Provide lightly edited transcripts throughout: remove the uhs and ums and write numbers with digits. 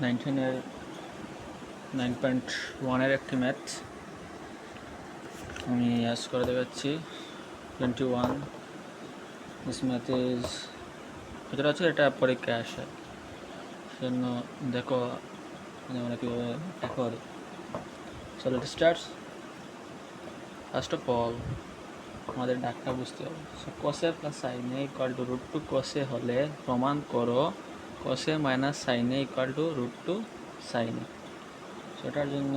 19-এর 9.1-এর একটি ম্যাথ আমি আজ করে দেখাচ্ছি। 21 দিস ম্যাথ ইজ যেটা হচ্ছে এটা পরীক্ষায় আসে, সেজন্য দেখো আমরা কীভাবে দেখা করি। So let start. First of all আমাদের ডাকটা বুঝতে হবে। সো কসে প্লাস সাইনে ইকুয়াল টু রুট টু কসে হলে প্রমাণ করো কসে মাইনাস সাইনে ইকুয়াল টু রুট টু সাইনে। সেটার জন্য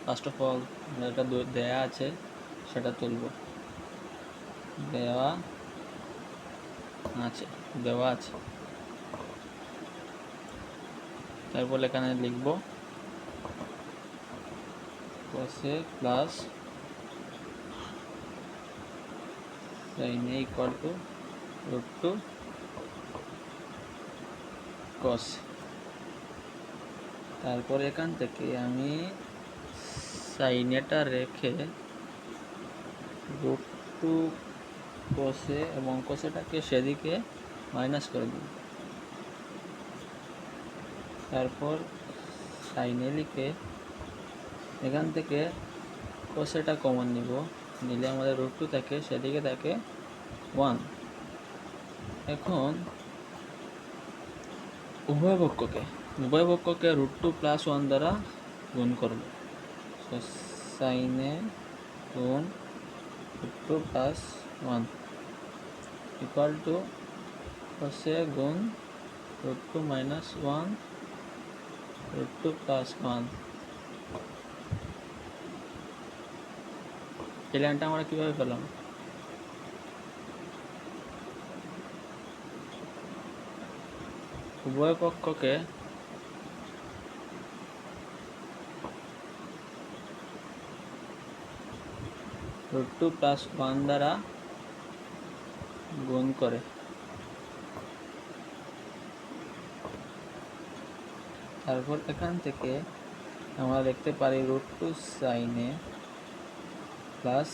ফার্স্ট অফ অল যেটা দেয়া আছে সেটা তুলব। দেওয়া আছে তারপর এখানে লিখব কসে প্লাস সাইনে equal to root two cos. তারপর এখান থেকে আমি সাইনেটা রেখে রুট টু কসে এবং কসেটাকে সেদিকে মাইনাস করে দিই। তারপর সাইনে লিখে এখান থেকে কসেটা কমন নিব, নিলে আমাদের রুট টু থাকে সেদিকে থাকে 1। এখন উভয় পক্ষকে রুট টু প্লাস 1 দ্বারা গুণ করব। সো সাইনে গুণ root two plus 1 equal to কসে গুণ root two minus 1 root two plus 1। এই লাইনটা আমরা কীভাবে পেলাম? উভয় পক্ষকে রুট টু প্লাস 1 দ্বারা গুণ করে তারপর এখান থেকে আমরা দেখতে পারি রুট টু সাইনে প্লাস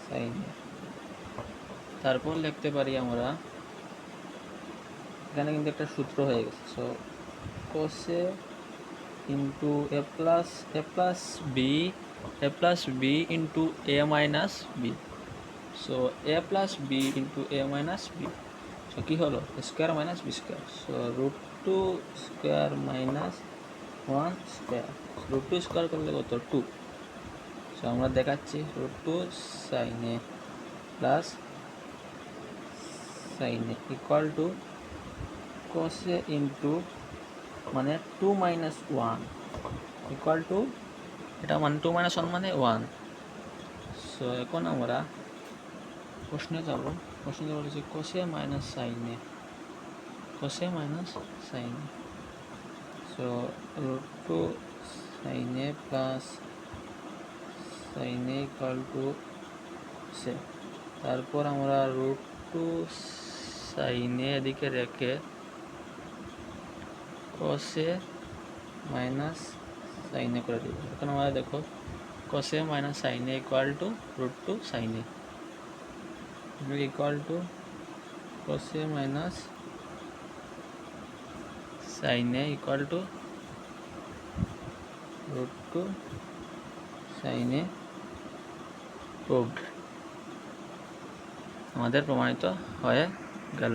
সাইনে। তারপর লিখতে পারি আমরা এখানে কিন্তু একটা সূত্র হয়ে গেছে। সো কোসে into A plus B into A minus B. So A plus B into A minus B. So কী হলো? Square minus B square. So root two square minus 1 square. Root two square করলে কত? 2। So আমরা দেখাচ্ছি root two সাইনে plus সাইনে equal to কসে into মানে 2 মাইনাস 1 ইকুয়াল টু এটা মানে 2 মাইনাস 1 মানে 1। সো এখন আমরা প্রশ্নে যাব। প্রশ্নে বলেছি কসে মাইনাস সাইনে। সো রুট টু সাইনে প্লাস সাইনে ইকুয়াল টু সে। তারপর আমরা রুট টু সাইনে এদিকে রেখে কসে মাইনাস সাইনে করে দেব। এখন আমরা দেখো কসে মাইনাস সাইনে ইকুয়াল টু রুট টু সাইনে ইকুয়াল টু কসে মাইনাস সাইনে ইকুয়াল টু রুট টু সাইনে। প্রুভড, আমাদের প্রমাণিত হয়ে গেল।